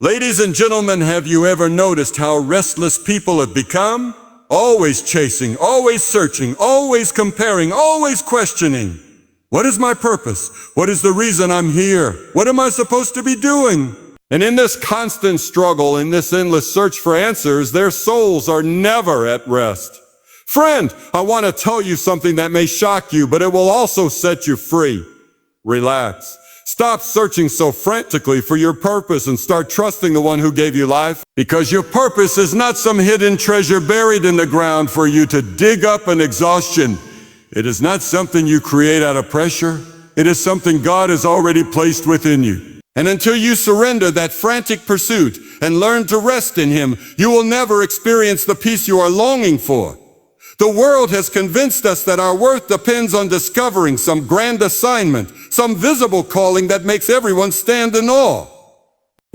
Ladies and gentlemen, have you ever noticed how restless people have become? Always chasing, always searching, always comparing, always questioning. What is my purpose? What is the reason I'm here? What am I supposed to be doing? And in this constant struggle, in this endless search for answers, their souls are never at rest. Friend, I want to tell you something that may shock you, but it will also set you free. Relax. Stop searching so frantically for your purpose and start trusting the one who gave you life. Because your purpose is not some hidden treasure buried in the ground for you to dig up in exhaustion. It is not something you create out of pressure. It is something God has already placed within you. And until you surrender that frantic pursuit and learn to rest in Him, you will never experience the peace you are longing for. The world has convinced us that our worth depends on discovering some grand assignment, some visible calling that makes everyone stand in awe.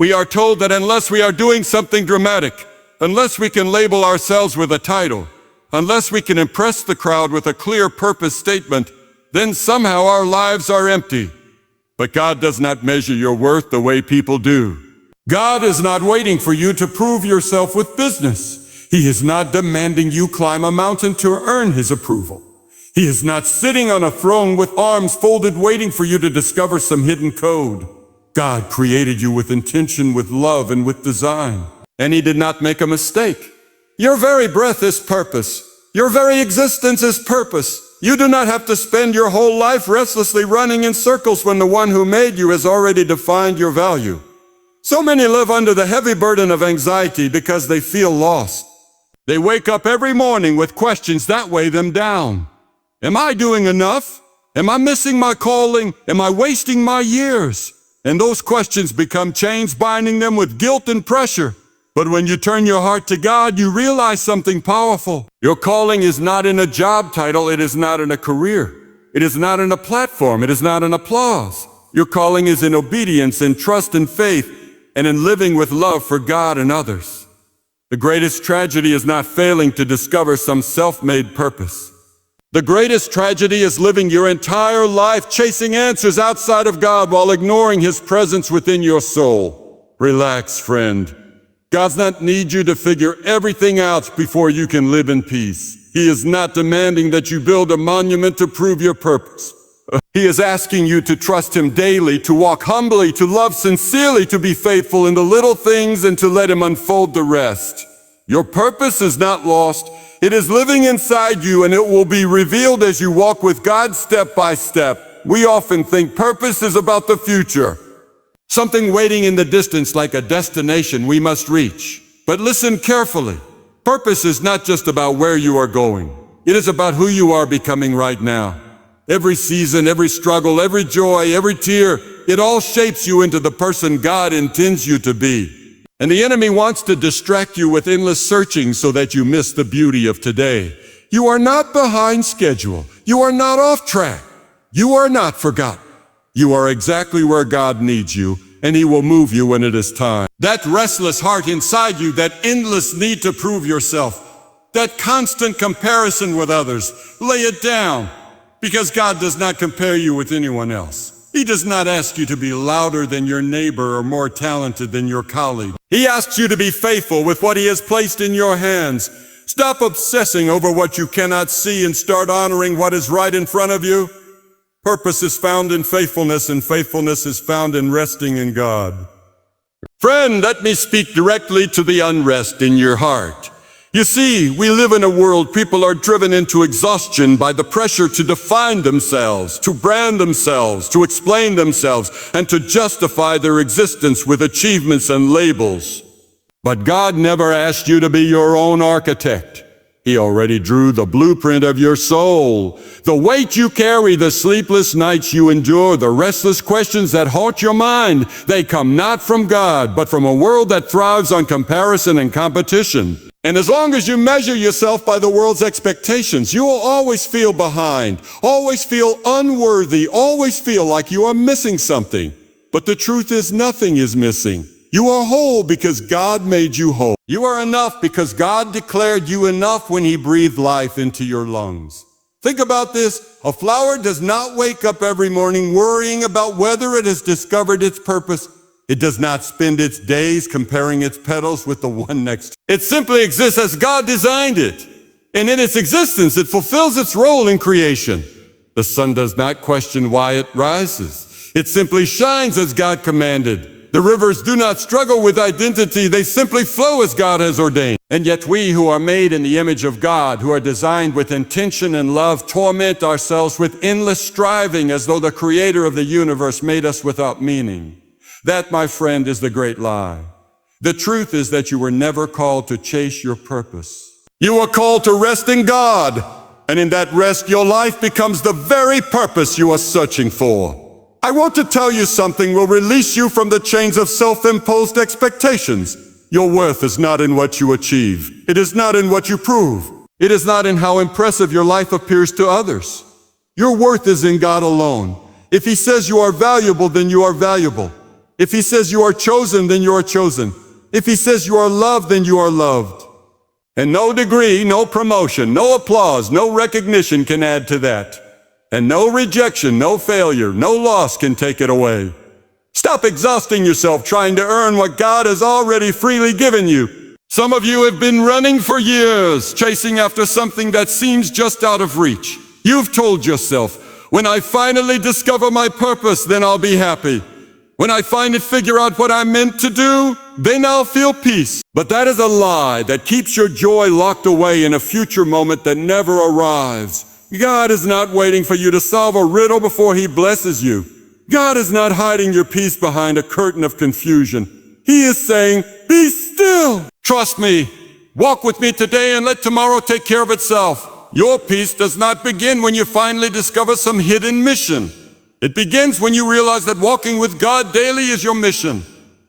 We are told that unless we are doing something dramatic, unless we can label ourselves with a title, unless we can impress the crowd with a clear purpose statement, then somehow our lives are empty. But God does not measure your worth the way people do. God is not waiting for you to prove yourself with business. He is not demanding you climb a mountain to earn His approval. He is not sitting on a throne with arms folded waiting for you to discover some hidden code. God created you with intention, with love, and with design. And He did not make a mistake. Your very breath is purpose. Your very existence is purpose. You do not have to spend your whole life restlessly running in circles when the one who made you has already defined your value. So many live under the heavy burden of anxiety because they feel lost. They wake up every morning with questions that weigh them down. Am I doing enough? Am I missing my calling? Am I wasting my years? And those questions become chains binding them with guilt and pressure. But when you turn your heart to God, you realize something powerful. Your calling is not in a job title. It is not in a career. It is not in a platform. It is not in applause. Your calling is in obedience, in trust and faith, and in living with love for God and others. The greatest tragedy is not failing to discover some self-made purpose. The greatest tragedy is living your entire life chasing answers outside of God while ignoring His presence within your soul. Relax, friend. God does not need you to figure everything out before you can live in peace. He is not demanding that you build a monument to prove your purpose. He is asking you to trust Him daily, to walk humbly, to love sincerely, to be faithful in the little things, and to let Him unfold the rest. Your purpose is not lost. It is living inside you, and it will be revealed as you walk with God step by step. We often think purpose is about the future, something waiting in the distance like a destination we must reach. But listen carefully. Purpose is not just about where you are going. It is about who you are becoming right now. Every season, every struggle, every joy, every tear, it all shapes you into the person God intends you to be. And the enemy wants to distract you with endless searching so that you miss the beauty of today. You are not behind schedule. You are not off track. You are not forgotten. You are exactly where God needs you, and He will move you when it is time. That restless heart inside you, that endless need to prove yourself, that constant comparison with others, lay it down. Because God does not compare you with anyone else. He does not ask you to be louder than your neighbor or more talented than your colleague. He asks you to be faithful with what He has placed in your hands. Stop obsessing over what you cannot see and start honoring what is right in front of you. Purpose is found in faithfulness, and faithfulness is found in resting in God. Friend, let me speak directly to the unrest in your heart. You see, we live in a world people are driven into exhaustion by the pressure to define themselves, to brand themselves, to explain themselves, and to justify their existence with achievements and labels. But God never asked you to be your own architect. He already drew the blueprint of your soul. The weight you carry, the sleepless nights you endure, the restless questions that haunt your mind, they come not from God, but from a world that thrives on comparison and competition. And as long as you measure yourself by the world's expectations, you will always feel behind, always feel unworthy, always feel like you are missing something. But the truth is, nothing is missing. You are whole because God made you whole. You are enough because God declared you enough when He breathed life into your lungs. Think about this. A flower does not wake up every morning worrying about whether it has discovered its purpose. It does not spend its days comparing its petals with the one next to it. It simply exists as God designed it. And in its existence, it fulfills its role in creation. The sun does not question why it rises. It simply shines as God commanded. The rivers do not struggle with identity. They simply flow as God has ordained. And yet we who are made in the image of God, who are designed with intention and love, torment ourselves with endless striving as though the creator of the universe made us without meaning. That, my friend, is the great lie. The truth is that you were never called to chase your purpose. You are called to rest in God, and in that rest, your life becomes the very purpose you are searching for. I want to tell you something will release you from the chains of self-imposed expectations. Your worth is not in what you achieve. It is not in what you prove. It is not in how impressive your life appears to others. Your worth is in God alone. If He says you are valuable, then you are valuable. If He says you are chosen, then you are chosen. If He says you are loved, then you are loved. And no degree, no promotion, no applause, no recognition can add to that. And no rejection, no failure, no loss can take it away. Stop exhausting yourself trying to earn what God has already freely given you. Some of you have been running for years, chasing after something that seems just out of reach. You've told yourself, when I finally discover my purpose, then I'll be happy. When I finally figure out what I'm meant to do, then I'll feel peace. But that is a lie that keeps your joy locked away in a future moment that never arrives. God is not waiting for you to solve a riddle before He blesses you. God is not hiding your peace behind a curtain of confusion. He is saying, be still. Trust me. Walk with me today and let tomorrow take care of itself. Your peace does not begin when you finally discover some hidden mission. It begins when you realize that walking with God daily is your mission.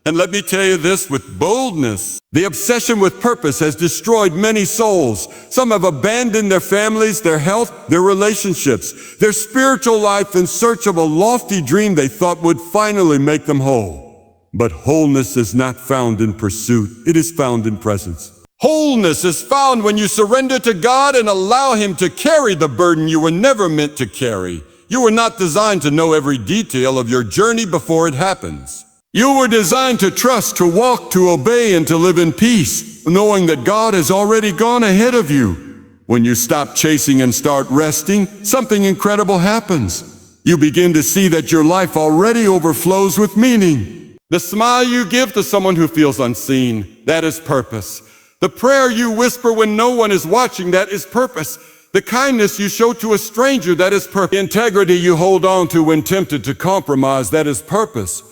And let me tell you this with boldness. The obsession with purpose has destroyed many souls. Some have abandoned their families, their health, their relationships, their spiritual life in search of a lofty dream they thought would finally make them whole. But wholeness is not found in pursuit. It is found in presence. Wholeness is found when you surrender to God and allow Him to carry the burden you were never meant to carry. You were not designed to know every detail of your journey before it happens. You were designed to trust, to walk, to obey, and to live in peace, knowing that God has already gone ahead of you. When you stop chasing and start resting, something incredible happens. You begin to see that your life already overflows with meaning. The smile you give to someone who feels unseen, that is purpose. The prayer you whisper when no one is watching, that is purpose. The kindness you show to a stranger, that is purpose. The integrity you hold on to when tempted to compromise, that is purpose.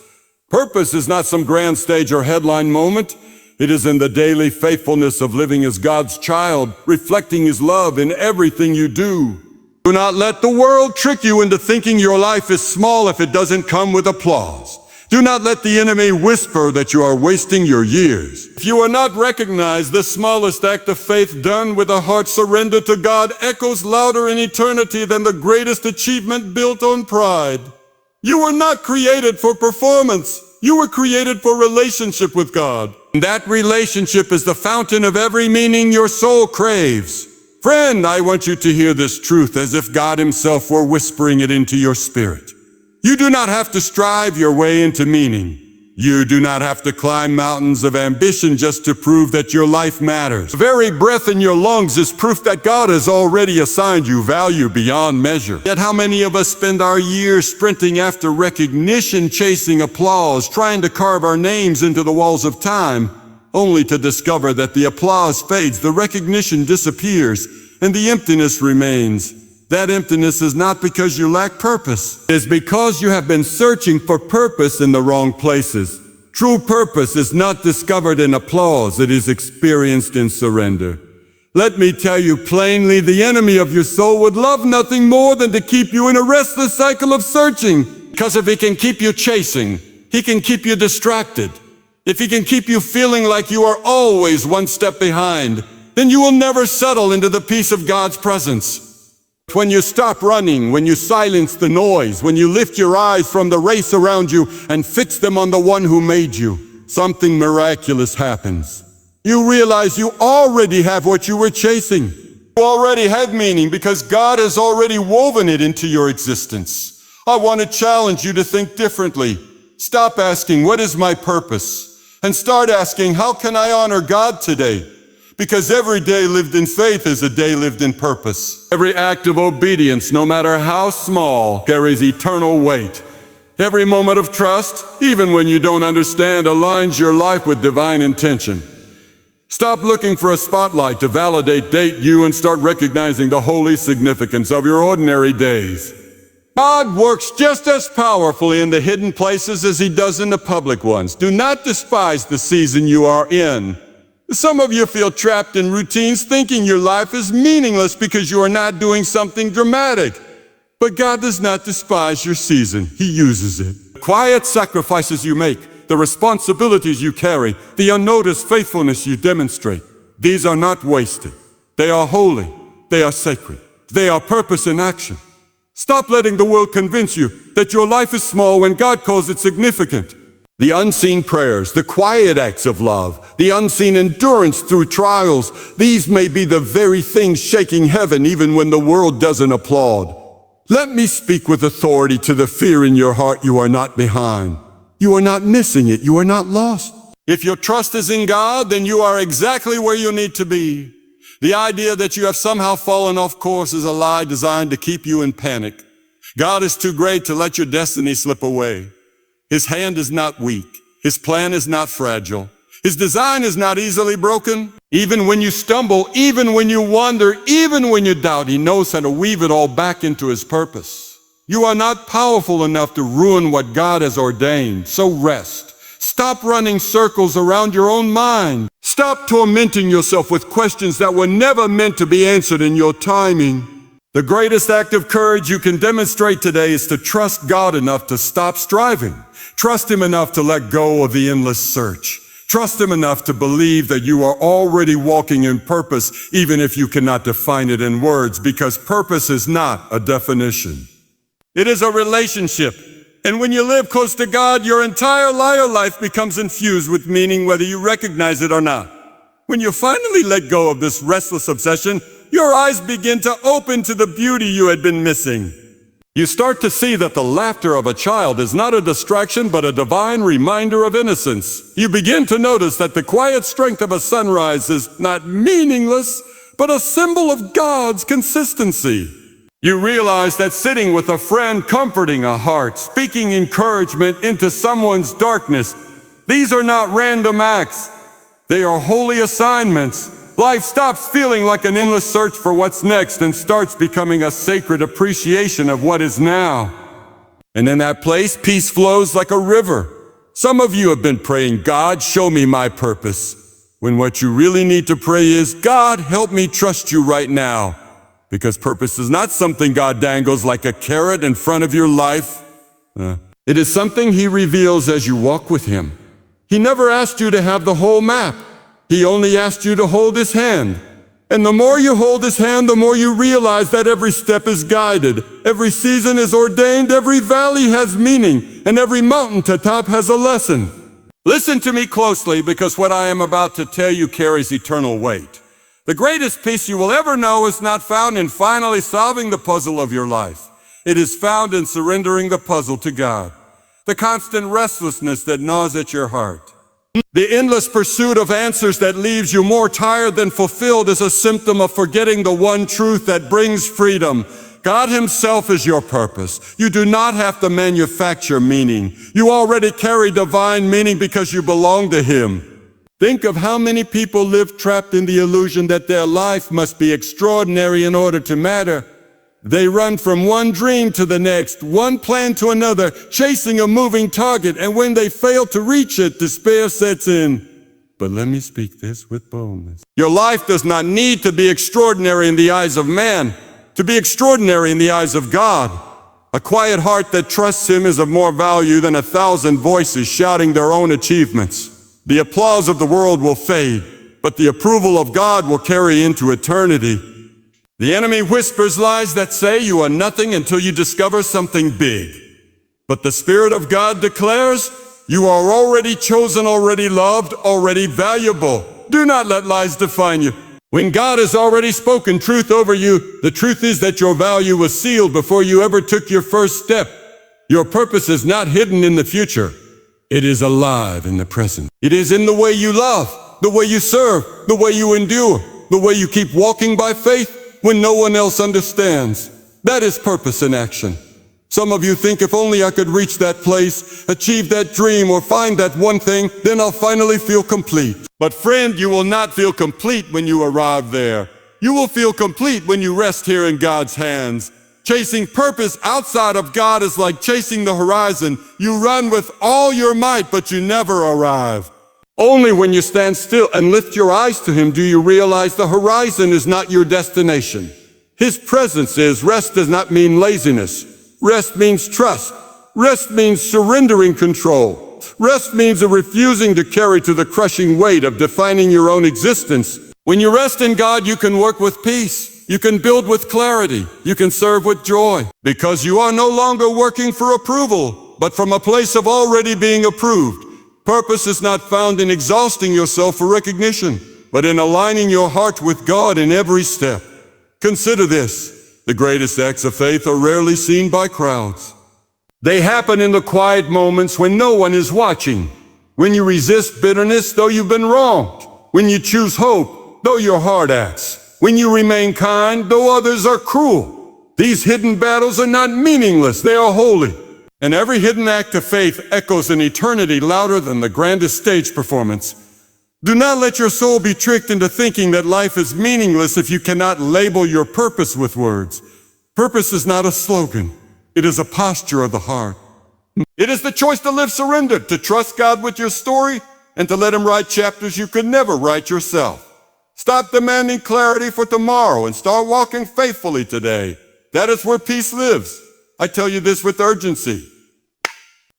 Purpose is not some grand stage or headline moment. It is in the daily faithfulness of living as God's child, reflecting His love in everything you do. Do not let the world trick you into thinking your life is small if it doesn't come with applause. Do not let the enemy whisper that you are wasting your years. If you are not recognized, the smallest act of faith done with a heart surrendered to God echoes louder in eternity than the greatest achievement built on pride. You were not created for performance. You were created for relationship with God. And that relationship is the fountain of every meaning your soul craves. Friend, I want you to hear this truth as if God Himself were whispering it into your spirit. You do not have to strive your way into meaning. You do not have to climb mountains of ambition just to prove that your life matters. The very breath in your lungs is proof that God has already assigned you value beyond measure. Yet how many of us spend our years sprinting after recognition, chasing applause, trying to carve our names into the walls of time, only to discover that the applause fades, the recognition disappears, and the emptiness remains. That emptiness is not because you lack purpose. It is because you have been searching for purpose in the wrong places. True purpose is not discovered in applause, it is experienced in surrender. Let me tell you plainly, the enemy of your soul would love nothing more than to keep you in a restless cycle of searching. Because if he can keep you chasing, he can keep you distracted. If he can keep you feeling like you are always one step behind, then you will never settle into the peace of God's presence. When you stop running, when you silence the noise, when you lift your eyes from the race around you and fix them on the one who made you, something miraculous happens. You realize you already have what you were chasing. You already have meaning because God has already woven it into your existence. I want to challenge you to think differently. Stop asking, what is my purpose? And start asking, how can I honor God today? Because every day lived in faith is a day lived in purpose. Every act of obedience, no matter how small, carries eternal weight. Every moment of trust, even when you don't understand, aligns your life with divine intention. Stop looking for a spotlight to date you and start recognizing the holy significance of your ordinary days. God works just as powerfully in the hidden places as he does in the public ones. Do not despise the season you are in. Some of you feel trapped in routines, thinking your life is meaningless because you are not doing something dramatic. But God does not despise your season. He uses it. The quiet sacrifices you make, the responsibilities you carry, the unnoticed faithfulness you demonstrate, these are not wasted. They are holy. They are sacred. They are purpose in action. Stop letting the world convince you that your life is small when God calls it significant. The unseen prayers, the quiet acts of love, the unseen endurance through trials, these may be the very things shaking heaven even when the world doesn't applaud. Let me speak with authority to the fear in your heart. You are not behind. You are not missing it. You are not lost. If your trust is in God, then you are exactly where you need to be. The idea that you have somehow fallen off course is a lie designed to keep you in panic. God is too great to let your destiny slip away. His hand is not weak. His plan is not fragile. His design is not easily broken. Even when you stumble, even when you wander, even when you doubt, he knows how to weave it all back into his purpose. You are not powerful enough to ruin what God has ordained, so rest. Stop running circles around your own mind. Stop tormenting yourself with questions that were never meant to be answered in your timing. The greatest act of courage you can demonstrate today is to trust God enough to stop striving. Trust him enough to let go of the endless search. Trust him enough to believe that you are already walking in purpose, even if you cannot define it in words, because purpose is not a definition. It is a relationship. And when you live close to God, your entire life becomes infused with meaning, whether you recognize it or not. When you finally let go of this restless obsession, your eyes begin to open to the beauty you had been missing. You start to see that the laughter of a child is not a distraction, but a divine reminder of innocence. You begin to notice that the quiet strength of a sunrise is not meaningless, but a symbol of God's consistency. You realize that sitting with a friend, comforting a heart, speaking encouragement into someone's darkness, these are not random acts. They are holy assignments. Life stops feeling like an endless search for what's next and starts becoming a sacred appreciation of what is now. And in that place, peace flows like a river. Some of you have been praying, God, show me my purpose, when what you really need to pray is, God, help me trust you right now. Because purpose is not something God dangles like a carrot in front of your life. It is something he reveals as you walk with him. He never asked you to have the whole map. He only asked you to hold his hand. And the more you hold his hand, the more you realize that every step is guided, every season is ordained, every valley has meaning, and every mountain to top has a lesson. Listen to me closely, because what I am about to tell you carries eternal weight. The greatest peace you will ever know is not found in finally solving the puzzle of your life. It is found in surrendering the puzzle to God. The constant restlessness that gnaws at your heart. The endless pursuit of answers that leaves you more tired than fulfilled is a symptom of forgetting the one truth that brings freedom. God himself is your purpose. You do not have to manufacture meaning. You already carry divine meaning because you belong to him. Think of how many people live trapped in the illusion that their life must be extraordinary in order to matter. They run from one dream to the next, one plan to another, chasing a moving target, and when they fail to reach it, despair sets in. But let me speak this with boldness. Your life does not need to be extraordinary in the eyes of man, to be extraordinary in the eyes of God. A quiet heart that trusts him is of more value than 1,000 voices shouting their own achievements. The applause of the world will fade, but the approval of God will carry into eternity. The enemy whispers lies that say you are nothing until you discover something big. But the Spirit of God declares you are already chosen, already loved, already valuable. Do not let lies define you. When God has already spoken truth over you, the truth is that your value was sealed before you ever took your first step. Your purpose is not hidden in the future. It is alive in the present. It is in the way you love, the way you serve, the way you endure, the way you keep walking by faith when no one else understands. That is purpose in action. Some of you think, if only I could reach that place, achieve that dream, or find that one thing, then I'll finally feel complete. But friend, you will not feel complete when you arrive there. You will feel complete when you rest here in God's hands. Chasing purpose outside of God is like chasing the horizon. You run with all your might, but you never arrive. Only when you stand still and lift your eyes to Him do you realize the horizon is not your destination. His presence is. Rest does not mean laziness. Rest means trust. Rest means surrendering control. Rest means a refusing to carry to the crushing weight of defining your own existence. When you rest in God, you can work with peace. You can build with clarity. You can serve with joy. Because you are no longer working for approval, but from a place of already being approved. Purpose is not found in exhausting yourself for recognition, but in aligning your heart with God in every step. Consider this: the greatest acts of faith are rarely seen by crowds. They happen in the quiet moments when no one is watching. When you resist bitterness though you've been wronged. When you choose hope though your heart acts. When you remain kind though others are cruel. These hidden battles are not meaningless, they are holy. And every hidden act of faith echoes in eternity louder than the grandest stage performance. Do not let your soul be tricked into thinking that life is meaningless if you cannot label your purpose with words. Purpose is not a slogan. It is a posture of the heart. It is the choice to live surrendered, to trust God with your story, and to let Him write chapters you could never write yourself. Stop demanding clarity for tomorrow and start walking faithfully today. That is where peace lives. I tell you this with urgency.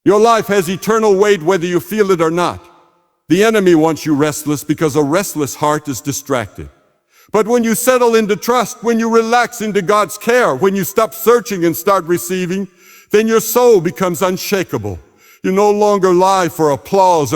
Your life has eternal weight whether you feel it or not. The enemy wants you restless because a restless heart is distracted. But when you settle into trust, when you relax into God's care, when you stop searching and start receiving, then your soul becomes unshakable. You no longer lie for applause.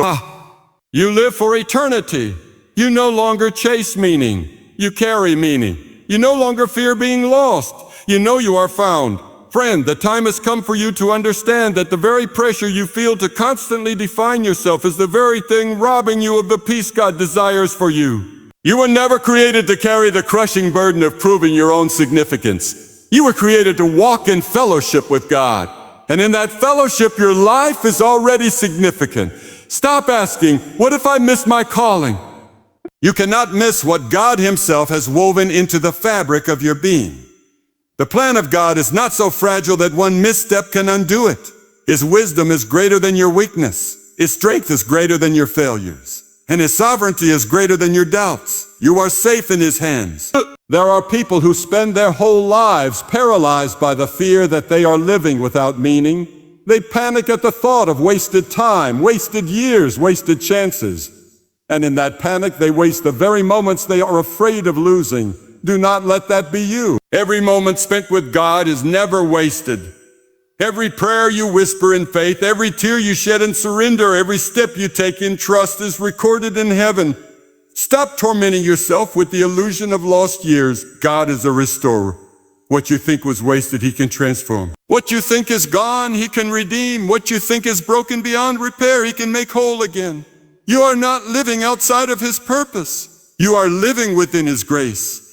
You live for eternity. You no longer chase meaning. You carry meaning. You no longer fear being lost. You know you are found. Friend, the time has come for you to understand that the very pressure you feel to constantly define yourself is the very thing robbing you of the peace God desires for you. You were never created to carry the crushing burden of proving your own significance. You were created to walk in fellowship with God. And in that fellowship, your life is already significant. Stop asking, what if I miss my calling? You cannot miss what God Himself has woven into the fabric of your being. The plan of God is not so fragile that one misstep can undo it. His wisdom is greater than your weakness. His strength is greater than your failures. And His sovereignty is greater than your doubts. You are safe in His hands. There are people who spend their whole lives paralyzed by the fear that they are living without meaning. They panic at the thought of wasted time, wasted years, wasted chances. And in that panic, they waste the very moments they are afraid of losing. Do not let that be you. Every moment spent with God is never wasted. Every prayer you whisper in faith, every tear you shed in surrender, every step you take in trust is recorded in heaven. Stop tormenting yourself with the illusion of lost years. God is a restorer. What you think was wasted, He can transform. What you think is gone, He can redeem. What you think is broken beyond repair, He can make whole again. You are not living outside of His purpose. You are living within His grace.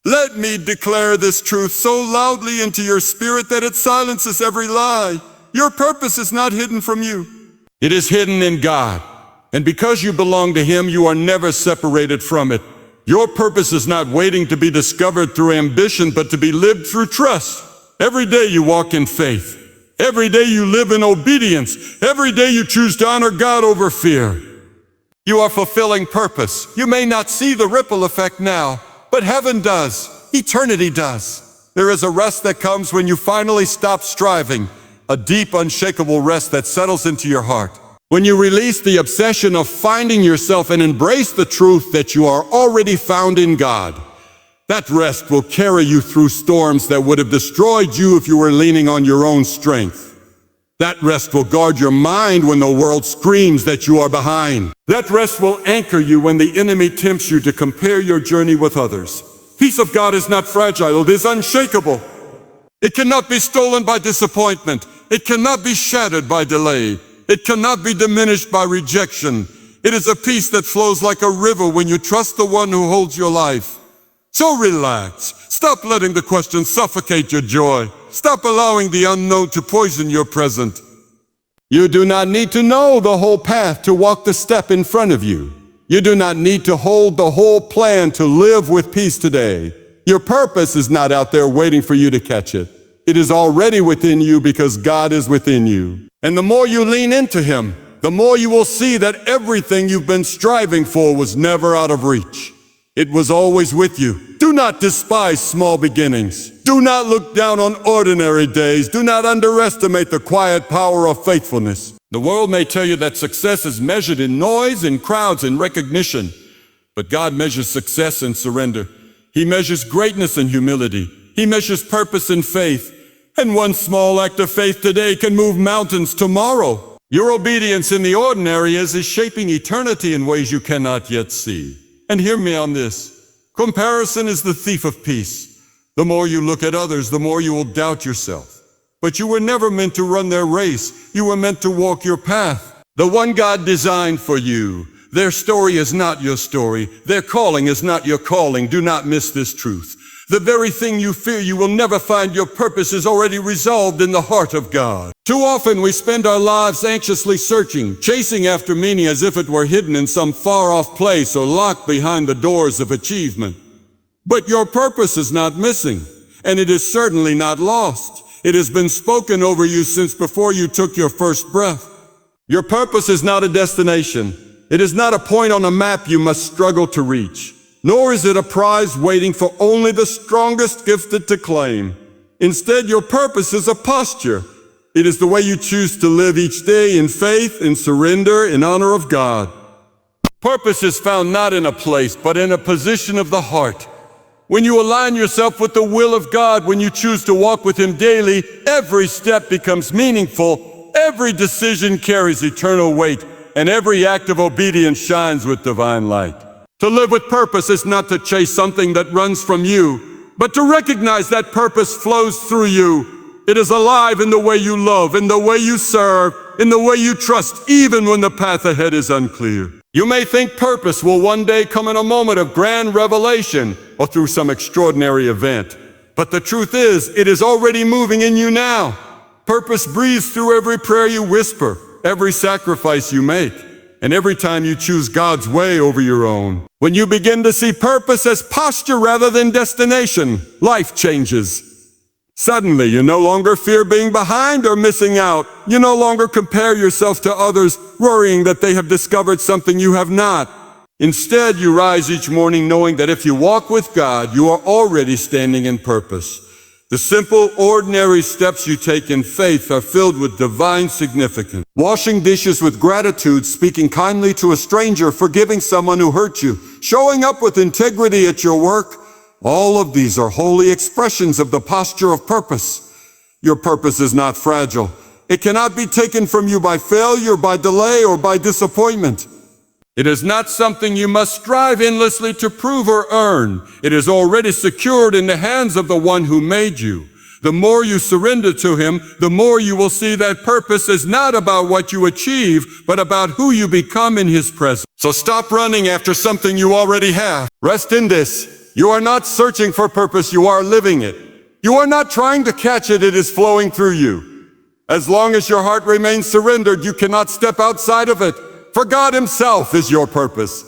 Let me declare this truth so loudly into your spirit that it silences every lie. Your purpose is not hidden from you. It is hidden in God. And because you belong to Him, you are never separated from it. Your purpose is not waiting to be discovered through ambition, but to be lived through trust. Every day you walk in faith. Every day you live in obedience. Every day you choose to honor God over fear. You are fulfilling purpose. You may not see the ripple effect now, but heaven does. Eternity does. There is a rest that comes when you finally stop striving, a deep, unshakable rest that settles into your heart. When you release the obsession of finding yourself and embrace the truth that you are already found in God, that rest will carry you through storms that would have destroyed you if you were leaning on your own strength. That rest will guard your mind when the world screams that you are behind. That rest will anchor you when the enemy tempts you to compare your journey with others. Peace of God is not fragile, it is unshakable. It cannot be stolen by disappointment. It cannot be shattered by delay. It cannot be diminished by rejection. It is a peace that flows like a river when you trust the one who holds your life. So relax. Stop letting the questions suffocate your joy. Stop allowing the unknown to poison your present. You do not need to know the whole path to walk the step in front of you. You do not need to hold the whole plan to live with peace today. Your purpose is not out there waiting for you to catch it. It is already within you because God is within you. And the more you lean into Him, the more you will see that everything you've been striving for was never out of reach. It was always with you. Do not despise small beginnings. Do not look down on ordinary days. Do not underestimate the quiet power of faithfulness. The world may tell you that success is measured in noise, in crowds, in recognition. But God measures success in surrender. He measures greatness in humility. He measures purpose in faith. And one small act of faith today can move mountains tomorrow. Your obedience in the ordinary is shaping eternity in ways you cannot yet see. And hear me on this. Comparison is the thief of peace. The more you look at others, the more you will doubt yourself. But you were never meant to run their race. You were meant to walk your path. The one God designed for you. Their story is not your story. Their calling is not your calling. Do not miss this truth. The very thing you fear you will never find your purpose is already resolved in the heart of God. Too often we spend our lives anxiously searching, chasing after meaning as if it were hidden in some far-off place or locked behind the doors of achievement. But your purpose is not missing, and it is certainly not lost. It has been spoken over you since before you took your first breath. Your purpose is not a destination. It is not a point on a map you must struggle to reach. Nor is it a prize waiting for only the strongest gifted to claim. Instead, your purpose is a posture. It is the way you choose to live each day in faith, in surrender, in honor of God. Purpose is found not in a place, but in a position of the heart. When you align yourself with the will of God, when you choose to walk with Him daily, every step becomes meaningful, every decision carries eternal weight, and every act of obedience shines with divine light. To live with purpose is not to chase something that runs from you, but to recognize that purpose flows through you. It is alive in the way you love, in the way you serve, in the way you trust, even when the path ahead is unclear. You may think purpose will one day come in a moment of grand revelation or through some extraordinary event. But the truth is, it is already moving in you now. Purpose breathes through every prayer you whisper, every sacrifice you make, and every time you choose God's way over your own. When you begin to see purpose as posture rather than destination, life changes. Suddenly, you no longer fear being behind or missing out. You no longer compare yourself to others, worrying that they have discovered something you have not. Instead, you rise each morning knowing that if you walk with God, you are already standing in purpose. The simple, ordinary steps you take in faith are filled with divine significance. Washing dishes with gratitude, speaking kindly to a stranger, forgiving someone who hurt you, showing up with integrity at your work, all of these are holy expressions of the posture of purpose. Your purpose is not fragile. It cannot be taken from you by failure, by delay, or by disappointment. It is not something you must strive endlessly to prove or earn. It is already secured in the hands of the one who made you. The more you surrender to Him, the more you will see that purpose is not about what you achieve, but about who you become in His presence. So stop running after something you already have. Rest in this. You are not searching for purpose, you are living it. You are not trying to catch it, it is flowing through you. As long as your heart remains surrendered, you cannot step outside of it. For God Himself is your purpose,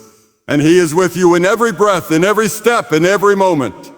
and He is with you in every breath, in every step, in every moment.